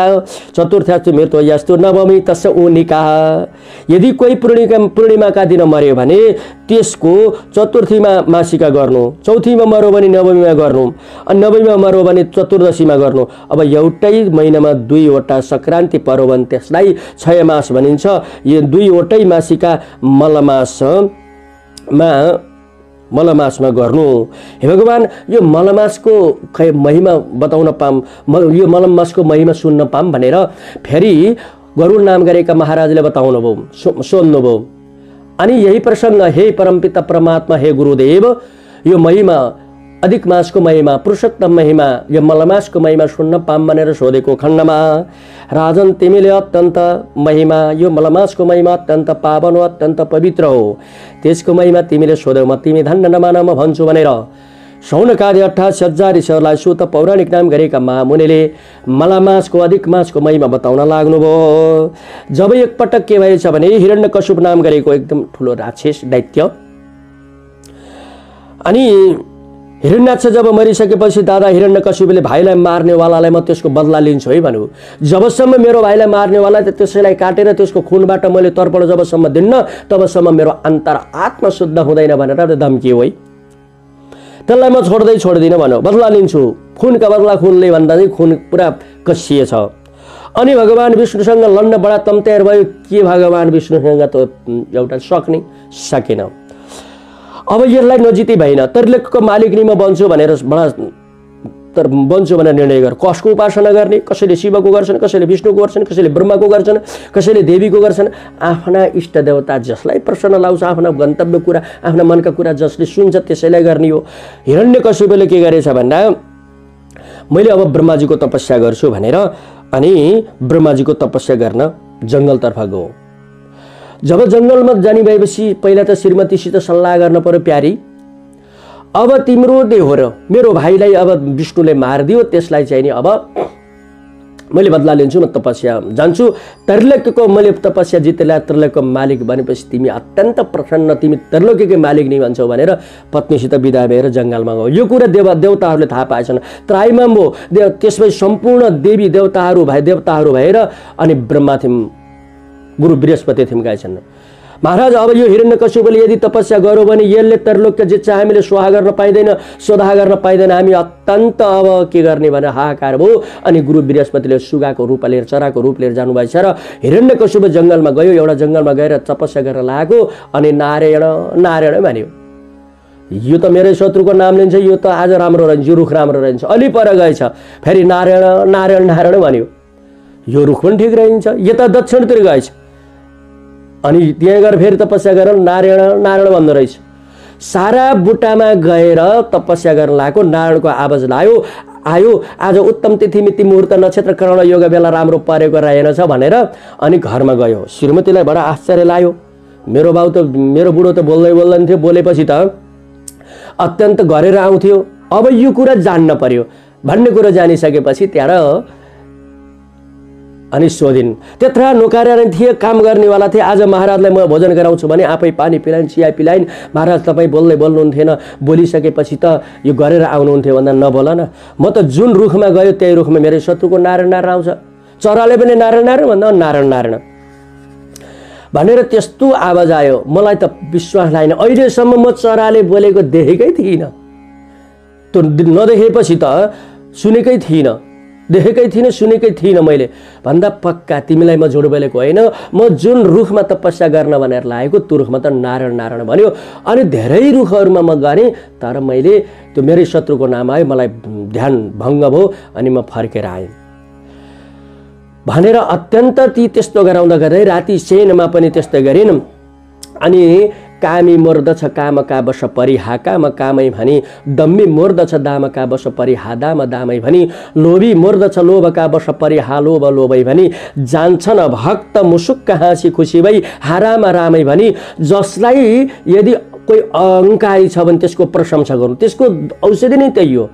चतुर्थी मृतो यस्तो, नवमी तस उन्निका। यदि कोही पूर्णिमाका दिन मर्यो भने त्यसको चतुर्थीमा मासिका गर्नु, चौथीमा मर्यो भने नवमीमा गर्नु, अनि नवमीमा मर्यो भने चतुर्दशीमा गर्नु। अब एउटै महिनामा 2वटा संक्रान्ति पर्यो भने त्यसलाई 6 मास भनिन्छ। यो 2वटै मासिका मलमासमा गर्नु। हे भगवान, यो मलमासको महिमा बताउन पाम, यो मलमासको महिमा सुन्न पाम भनेर फेरि गरुड नाम गरेका महाराजले बताउनु भयो, सोध्नुभयो। अनि यही प्रसङ्ग, हे परमपिता परमात्मा, हे गुरुदेव, यो महिमा, अधिक मासको महिमा, पुरुषोत्तम महिमा, यो मलमासको महिमा सुन्न पाम भनेर सोधेको खण्डमा राजन तिमीले अत्यन्त महिमा, यो मलमासको महिमा अत्यन्त पावन हो, अत्यन्त पवित्र हो, त्यसको महिमा तिमीले सोध्यौ, म तिमी धन्य नमान म भन्छु भनेर शौनकादि 28,000 ऋषिहरूलाई सुत पौराणिक नाम गरेका महामुनिले मलमासको अधिक मासको महिमा बताउन लाग्नुभयो। जब एकपटक के भएछ भने हिरण्यकश्यप नाम गरेको एकदम ठुलो राक्षस दैत्य अनि हिरण्याक्ष जब मरिसकेपछि दादा हिरण्यकशिपुले भाइलाई मार्नेवालालाई म त्यसको बदला लिन्छु है भन्यो। जबसम्म मेरो भाइलाई मार्नेवाला त्यसैलाई काटेर त्यसको खुनबाट मैले तर्पण जबसम्म दिन्न तबसम्म मेरो अन्तर आत्मा शुद्ध हुँदैन भनेर धम्कियो है। त्यसलाई म छोड्दिनँ भन्यो, बदला लिन्छु, खुनका बदला खुनले भन्दा चाहिँ खुन पुरा कसिएछ। अनि भगवान विष्णुसँग लड्न बडा तम्त्यार भयो। के भगवान विष्णुसँग त एउटा सकेन। अब यसलाई नजिते भएन, त्रिलोकको मालिक नि म बन्छु भनेर बन्छु भनेर निर्णय गर। कसको उपासना गर्ने? कसैले शिवको गर्छन्, कसैले विष्णुको गर्छन्, कसैले ब्रह्माको गर्छन्, कसैले देवीको गर्छन्। आफ्ना इष्ट देवता जसलाई प्रसन्न लाउँछ, आफ्ना गन्तव्य कुरा, आफ्ना मनका कुरा जसले सुन्छ त्यसैलाई गर्ने हो। हिरण्यकशिपुले के गरेछ भन्दा मैले अब ब्रह्माजीको तपस्या गर्छु भनेर अनि ब्रह्माजीको तपस्या गर्न जङ्गलतर्फ गयो। जब जङ्गलमा जाने भएपछि पहिला त श्रीमतीसित सल्लाह गर्न पर्यो, प्यारी अब तिम्रो देहो र मेरो भाइलाई अब विष्णुले मारिदियो, त्यसलाई चाहिँ नि अब मैले बदला लिन्छु, म तपस्या जान्छु। त्रिलोकको मैले तपस्या जितेला त्रिलोकको मालिक बनेपछि तिमी अत्यन्त प्रसन्न, तिमी त्रिलोककै मालिक नै भन्छौ भनेर पत्नीसित बिदा भएर जङ्गलमा गयो। यो कुरा देवताहरूले थाहा पाएछन्। त्राइमाम्बो त्यसपछि सम्पूर्ण देवी देवताहरू भएर अनि ब्रह्मा थिम, गुरु बृहस्पति थिम गएछन्। महाराज अब यो हिरण्यकशिपुले यदि तपस्या गर्यो भने यसले त्रिलोकका जित्छ, हामीले स्वाहा गर्न पाइँदैन, स्वदाह गर्न पाइँदैन, हामी अत्यन्त अब के गर्ने भनेर हाहाकार भयो। अनि गुरु बृहस्पतिले सुगाको रूप लिएर, चराको रूप लिएर जानुभएछ र हिरण्यकशिपु जङ्गलमा गयो। एउटा जङ्गलमा गएर तपस्या गरेर लागेको अनि नारायण भन्यो। यो त मेरै शत्रुको नाम लिन्छ, यो त आज राम्रो रहन्छ, यो रुख राम्रो रहन्छ। अलि पर गएछ, फेरि नारायण भन्यो। यो रुख पनि ठिक रहन्छ। यता दक्षिणतिर गएछ अनि त्यहाँ गएर फेरि तपस्या गरेर नारायण भन्दो रहेछ। सारा बुट्टामा गएर तपस्या गर्न लागेको नारायणको आवाज आयो। आज उत्तम तिथि मिति मुहूर्त नक्षत्र करण योग बेला राम्रो परेको रहेनछ भनेर अनि घरमा गयो। श्रीमतीलाई बडा आश्चर्य लाग्यो। मेरो बुढो त बोल्दैन थियो, बोलेपछि त अत्यन्त गरेर आउँथ्यो। अब यो कुरा जान्न पर्यो भन्ने कुरा जानिसकेपछि त्यहाँ अनि सोधिन्। त्यत्रा नोकरहरू थिए, काम गर्नेवाला थिए। आज महाराजलाई म भोजन गराउँछु भने आफै पानी पिलाइन्, चिया पिलाइन्। महाराज तपाईँ बोल्नुहुन्थेन, बोलिसकेपछि त यो गरेर आउनुहुन्थ्यो भन्दा नबोल न। म त जुन रुखमा गयो त्यही रुखमा मेरो शत्रुको नारायण आउँछ। चराले पनि नारायण भन्दा नारायण भनेर त्यस्तो आवाज आयो। मलाई त विश्वास लागेन। अहिलेसम्म म चराले बोलेको देखेकै थिइनँ। त्यो नदेखेपछि त सुनेकै थिइनँ, सुनेकै थिइनँ मैले भन्दा पक्का तिमीलाई म झुट बोलेको होइन। म जुन रुखमा तपस्या गर्न भनेर लागेको त्यो रुखमा त नारायण भन्यो। अनि धेरै रुखहरूमा म गएँ तर मैले त्यो मेरै शत्रुको नाम आयो, मलाई ध्यान भङ्ग भयो अनि म फर्केर आएँ भनेर अत्यन्त त्यस्तो गराउँदा गर्दै राति सेनमा पनि त्यस्तै गरिन्। अनि कामी मोर्दछ कामका बस परि हा काम कामै भनी, दम्मी मोर्दछ दामका बस परि हा दाम दामै भनी, लोभी मोर्दछ लोभका बस परि हा लोभ लोभै भनी, जान्छन् भक्त मुसुक्क हाँसी खुसी भई हा राम रामै भनी। जसलाई यदि कोही अहङ्कारी छ भने त्यसको प्रशंसा गर्नु, त्यसको औषधि नै त्यही हो।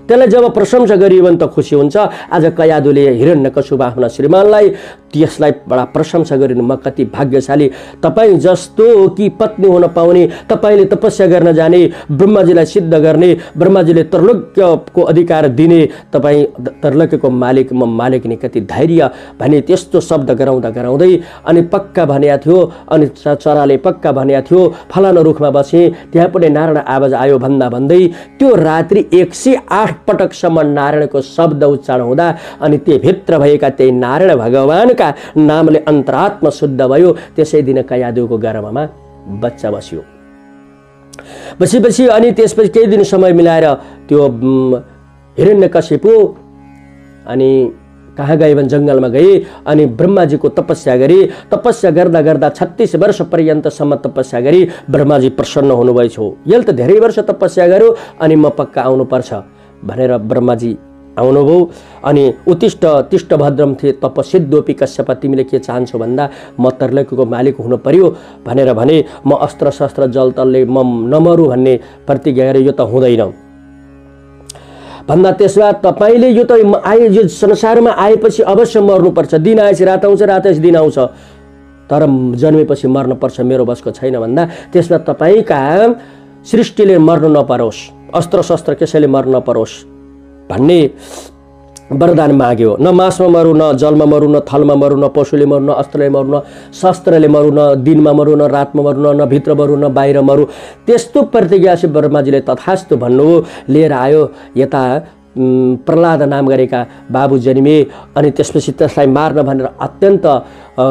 त्यसलाई जब प्रशंसा गरियो भने त खुसी हुन्छ। आज कयादुले हिरण्यकशिपु आफ्ना श्रीमानलाई त्यसलाई बडा प्रशंसा गरिनु। म कति भाग्यशाली, तपाईँ जस्तो कि पत्नी हुन पाउने, तपाईँले तपस्या गर्न जाने, ब्रह्माजीलाई सिद्ध गर्ने, ब्रह्माजीले त्रिलोकको अधिकार दिने, तपाईँ त्रिलोकको मालिक म मालिक नि। कति धैर्य भने त्यस्तो शब्द गराउँदै अनि पक्का भनेको थियो। अनि चराले पक्का भनेको थियो फलाना रुखमा बसेँ, त्यहाँ पनि नारायण आवाज आयो भन्दै त्यो रात्रि 108 पटकसम्म नारायणको शब्द उच्चारण हुँदा अनि त्यो भित्र भएका त्यही नारायण भगवानका नामले अन्तरात्मा शुद्ध भयो। त्यसै दिन कयादुको गर्भमा बच्चा बस्यो। बसेपछि अनि त्यसपछि केही दिन समय मिलाएर त्यो हिरण्यकशिपु अनि कहाँ गए भने जङ्गलमा गए अनि ब्रह्माजीको तपस्या गरे। तपस्या गर्दा गर्दा 36 वर्ष पर्यन्तसम्म तपस्या गरी ब्रह्माजी प्रसन्न हुनुभएछ। यसले त धेरै वर्ष तपस्या गर्यो अनि म पक्का आउनुपर्छ भनेर ब्रह्माजी आउनुभयो। अनि उत्तिष्ठ तिष्ठ भद्रम थिए तपसिद्धोपि कश्यप, तिमीले के चाहन्छौ भन्दा म त्रिलोकको मालिक हुनु पर्यो भनेर भने। म अस्त्र शस्त्र जल तलले म नमरु भन्ने प्रतिज्ञा गरे। यो त हुँदैन भन्दा त्यसमा तपाईँले यो त यो संसारमा आएपछि अवश्य मर्नुपर्छ। दिन आएपछि रात आउँछ, रात आएपछि दिन आउँछ, तर जन्मेपछि मर्नुपर्छ, मेरो बसको छैन भन्दा त्यसमा तपाईँका सृष्टिले मर्नु नपरोस्, अस्त्र शस्त्र कसैले मर्नु नपरोस् भन्ने वरदान माग्यो। न मासमा मरु, न जलमा मरु, न थलमा मरु, न पशुले मरु, न अस्त्रले मरु, न शस्त्रले मरु, न दिनमा मरु, न रातमा मरु, न भित्र मरु, न बाहिर मरु। त्यस्तो प्रतिज्ञा चाहिँ ब्रह्माजीले तथास्तु भन्नु लिएर आयो। यता प्रहलाद नाम गरेका बाबु जन्मिए अनि त्यसपछि त्यसलाई मार्न भनेर अत्यन्त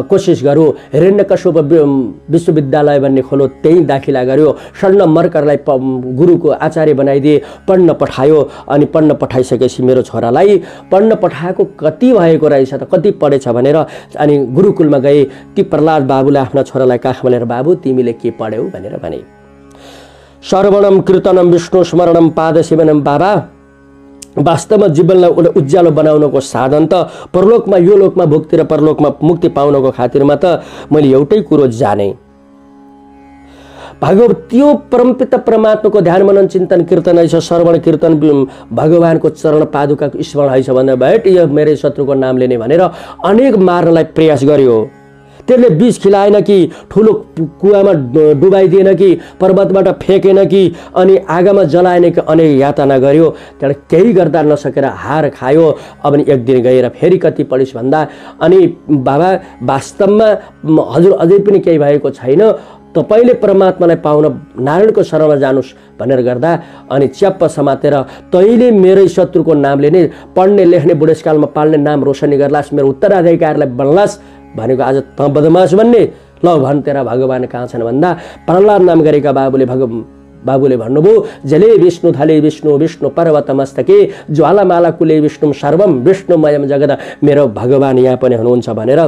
कोसिस गर्यो। हिरण्यकश्यप विश्वविद्यालय भन्ने खोलो, त्यही दाखिला गर्यो। शल्य मर्करलाई गुरुको आचार्य बनाइदिए, पढ्न पठायो। अनि पढ्न पठाइसकेपछि मेरो छोरालाई पढ्न पठाएको कति भएको रहेछ त, कति पढेछ भनेर अनि गुरुकुलमा गए। ती प्रहलाद बाबुले आफ्ना छोरालाई काखमा लिएर, बाबु तिमीले के पढ्यौ भनेर भने। श्रवणम कीर्तनम विष्णु स्मरणम पादसेवनम। बाबा, वास्तवमा जीवनलाई उज्यालो बनाउनको साधन त परलोकमा, यो लोकमा भुक्ति र परलोकमा मुक्ति पाउनको खातिरमा त मैले एउटै कुरो जाने, भगवत त्यो परमपिता परमात्माको ध्यान मनन चिन्तन कीर्तन है, श्रवण कीर्तन भगवानको चरण पादुकाको स्मरण है भन्दा भेट यो मेरै शत्रुको नाम लिने भनेर अनेक मार्नलाई प्रयास गर्यो। त्यसले विष खिलाएन कि, ठुलो कुवामा डुबाइदिएन कि, पर्वतबाट फेकेन कि, अनि आगामा जलाएन कि, अनेक यातना गर्यो। त्यहाँबाट केही गर्दा नसकेर हार खायो। अब एक दिन गएर फेरि कति पढिस् भन्दा अनि बाबा वास्तवमा हजुर अझै पनि केही भएको छैन, तपाईले परमात्मालाई पाउन नारायणको शरणमा जानुस् भनेर गर्दा अनि च्याप्प समातेर तैले मेरै शत्रुको नाम लिने, पढ्ने लेख्ने बुढेसकालमा पाल्ने, नाम रोशनी गर्लास्, मेरो उत्तराधिकारीलाई बन्लास् भनेको आज त बदमास भन्ने, ल भन् तेरा भगवान कहाँ छन् भन्दा प्रहलाद नाम गरेका बाबुले भन्नुभयो, जले विष्णु थले विष्णु विष्णु पर्वत मस्तके ज्वालामाला कुले विष्णु सर्वम विष्णुमयम जगत। मेरो भगवान यहाँ पनि हुनुहुन्छ भनेर,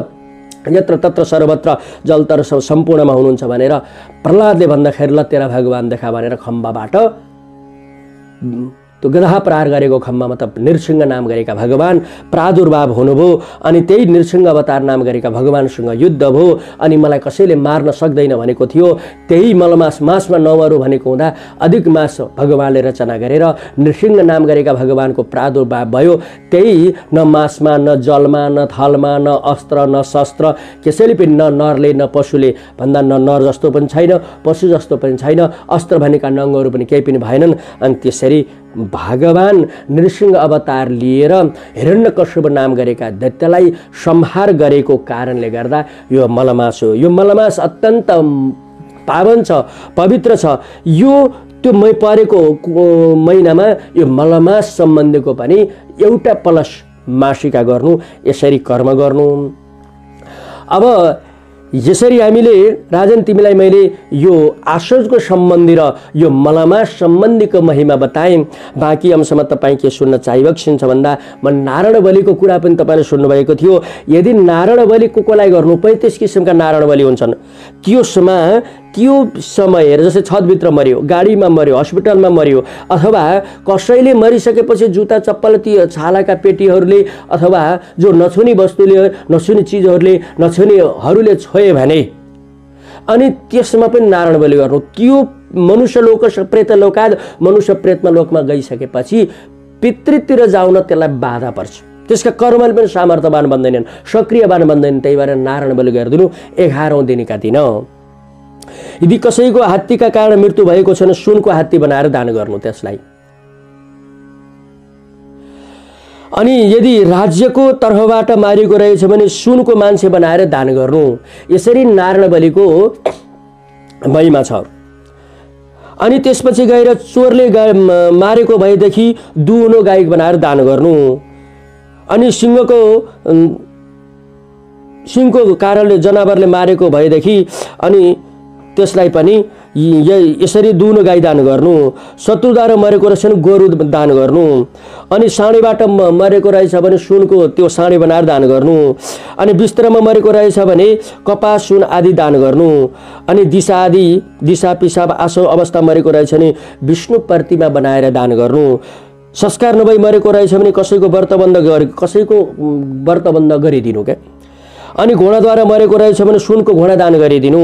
यत्र तत्र सर्वत्र जलतर सम्पूर्णमा हुनुहुन्छ भनेर प्रहलादले भन्दाखेरि ल तेरा भगवान देखा भनेर खम्बाबाट त्यो गधा प्रहार गरेको खम्बामा त नृसिंह नाम गरेका भगवान प्रादुर्भाव हुनुभयो। अनि त्यही नृसिंह अवतार नाम गरेका भगवानसँग युद्ध भयो। अनि मलाई कसैले मार्न सक्दैन भनेको थियो, त्यही मलमास मासमा नमरु भनेको हुँदा अधिक मास भगवानले रचना गरेर नृसिंह नाम गरेका भगवानको प्रादुर्भाव भयो। त्यही न मासमा, न जलमा, न थलमा, न अस्त्र, न शस्त्र, कसैले पनि न नरले न पशुले भन्दा न नर जस्तो पनि छैन, पशु जस्तो पनि छैन, अस्त्र भनेका नङ्गहरू पनि केही पनि भएनन्। अनि त्यसरी भगवान नृसिंह अवतार लिएर हिरण्यकश्यप नाम गरेका दैत्यलाई संहार गरेको कारणले गर्दा यो मलमास हो। यो मलमास अत्यन्त पावन छ, पवित्र छ। यो त्यो मै परेको महिनामा यो मलमास सम्बन्धीको पनि एउटा प्लस मासिका गर्नु, यसरी कर्म गर्नु। अब यसरी हामीले राजन तिमीलाई मैले यो आश्चर्यको सम्बन्धी र यो मलमास सम्बन्धीको महिमा बताएँ। बाँकी अंशमा तपाईँ के सुन्न चाहिन्छ भन्दा म नारायण बलिको कुरा पनि तपाईँले सुन्नुभएको थियो। यदि नारायण बलि कोलाई गर्नु 35 किसिमका नारायण बलि हुन्छन्। त्यो समय जस्तै छतभित्र मर्यो, गाडीमा मर्यो, हस्पिटलमा मर्यो, अथवा कसैले मरिसकेपछि जुत्ता चप्पल ती छालाका पेटीहरूले अथवा जो नछुने वस्तुले, नछुने चिजहरूले, नछुनेहरूले छोए भने अनि त्यसमा पनि नारायण बलि गर्नु। त्यो मनुष्य लोक प्रेत लोकाद मनुष्य प्रेतमा लोकमा गइसकेपछि पितृतिर जाउन त्यसलाई बाधा पर्छ। त्यसका कर्मले पनि सामर्थ्यवान बन्दैनन्, सक्रियवान बन्दैनन्। त्यही भएर नारायण बलि गरिदिनु 11औं दिनका दिन। यदि कसैको हात्तीका कारण मृत्यु भएको छैन, सुनको हात्ती बनाएर दान गर्नु त्यसलाई। अनि यदि राज्यको तर्फबाट मारिएको रहेछ भने सुनको मान्छे बनाएर दान गर्नु। यसरी नारायण बलिको महिमा छ। अनि त्यसपछि गएर चोरले मारेको भएदेखि दुहुनो गाई बनाएर दान गर्नु। अनि सिंहको कारणले जनावरले मारेको भएदेखि अनि त्यसलाई पनि यसरी दुहुनो गाई दान गर्नु। शत्रुद्वारा मरेको रहेछ भने गोरु दान गर्नु। अनि साँडीबाट मरेको रहेछ भने सुनको त्यो साँडी बनाएर दान गर्नु। अनि बिस्तरमा मरेको रहेछ भने कपास सुन आदि दान गर्नु। अनि दिशा पिसाब आसो अवस्था मरेको रहेछ भने विष्णु प्रतिमा बनाएर दान गर्नु। संस्कार नभई मरेको रहेछ भने कसैको व्रतबन्ध गरिदिनु क्या। अनि घोडाद्वारा मरेको रहेछ भने सुनको घोडा दान गरिदिनु।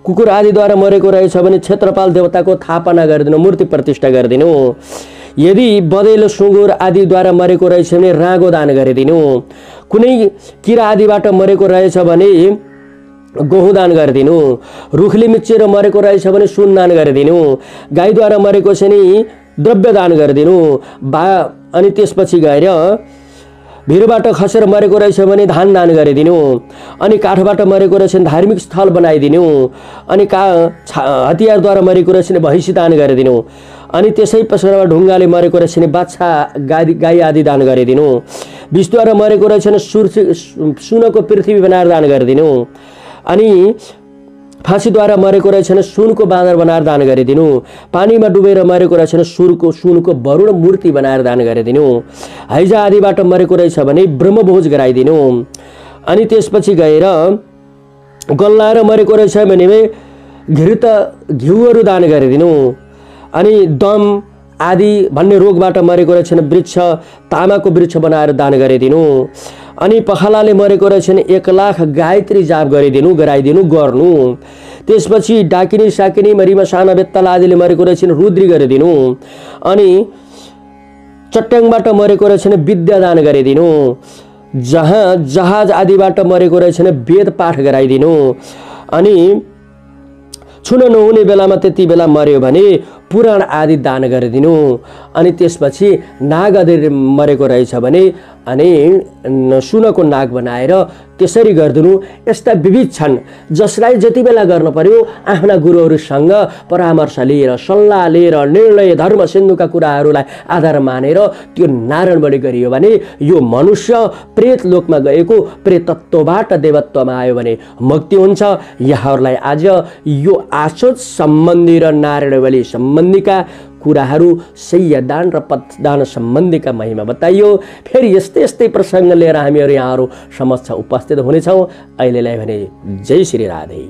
कुकुर आदिद्वारा मरेको रहेछ भने क्षेत्रपाल देवताको थापना गरिदिनु, मूर्ति प्रतिष्ठा गरिदिनु। यदि बदैलो सुँगुर आदिद्वारा मरेको रहेछ भने राँगो दान गरिदिनु। कुनै किरा आदिबाट मरेको रहेछ भने गहुँ दान गरिदिनु, रुखले मिचेर मरेको रहेछ भने सुन दान गरिदिनु, गाईद्वारा मरेको छ नि द्रव्य दान गरिदिनु, अनि त्यसपछि गएर भिरबाट खसेर मरेको रहेछ भने धान दान गरिदिनु, अनि काठबाट मरेको रहेछ भने धार्मिक स्थल बनाइदिनु, अनि हतियारद्वारा मरेको रहेछ भने भैँसी दान गरिदिनु, अनि त्यसै पछाडिबाट ढुङ्गाले मरेको रहेछ भने बाछा गाई आदि दान गरिदिनु, विषद्वारा मरेको रहेछ भने सुनको पृथ्वी बनाएर दान गरिदिनु, अनि फाँसीद्वारा मरेको रहेछ भने सुनको बाँदर बनाएर दान गरिदिनु, पानीमा डुबेर मरेको रहेछ भने सुनको वरुण मूर्ति बनाएर दान गरिदिनु, हैजा आदिबाट मरेको रहेछ भने ब्रह्मभोज गराइदिनु, अनि त्यसपछि गएर गल्लाएर मरेको रहेछ भने घृत घिउहरू दान गरिदिनु, अनि दम आदि भन्ने रोगबाट मरेको रहेछ भने वृक्ष तामाको वृक्ष बनाएर दान गरिदिनु, अनि पखालाले मरेको रहेछ भने 1,00,000 गायत्री जाप गराइदिनु गर्नु, त्यसपछि डाकिनी साकिनी मरिमा साना बेत्तल आदिले मरेको रहेछ भने रुद्री गरिदिनु, अनि चट्याङबाट मरेको रहेछ भने विद्या दान गरिदिनु, जहाज आदिबाट मरेको रहेछ भने वेद पाठ गराइदिनु, अनि छुन नहुने बेलामा त्यति बेला मर्यो भने पुराण आदि दान गरिदिनु, अनि त्यसपछि नाग आदि मरेको रहेछ भने अनि सुनको नाग बनाएर त्यसरी गरिदिनु। यस्ता विविध छन् जसलाई जति बेला गर्न पर्यो आफ्ना गुरुहरूसँग परामर्श लिएर सल्लाह लिएर निर्णय धर्म सिन्धुका कुराहरूलाई आधार मानेर त्यो नारायण बलि गरियो भने यो मनुष्य प्रेत लोकमा गएको प्रेतत्वबाट देवत्वमा आयो भने मुक्ति हुन्छ। यहाँहरूलाई आज यो आशोच सम्बन्धी र नारायण बलि सम्बन्धीका कुराहरू सयदान र पतदान सम्बन्धीका महिमा बताइयो। फेरि यस्तै यस्तै प्रसङ्ग लिएर हामीहरू यहाँहरू समक्ष उपस्थित हुनेछौँ। अहिलेलाई भने जय श्री राधे।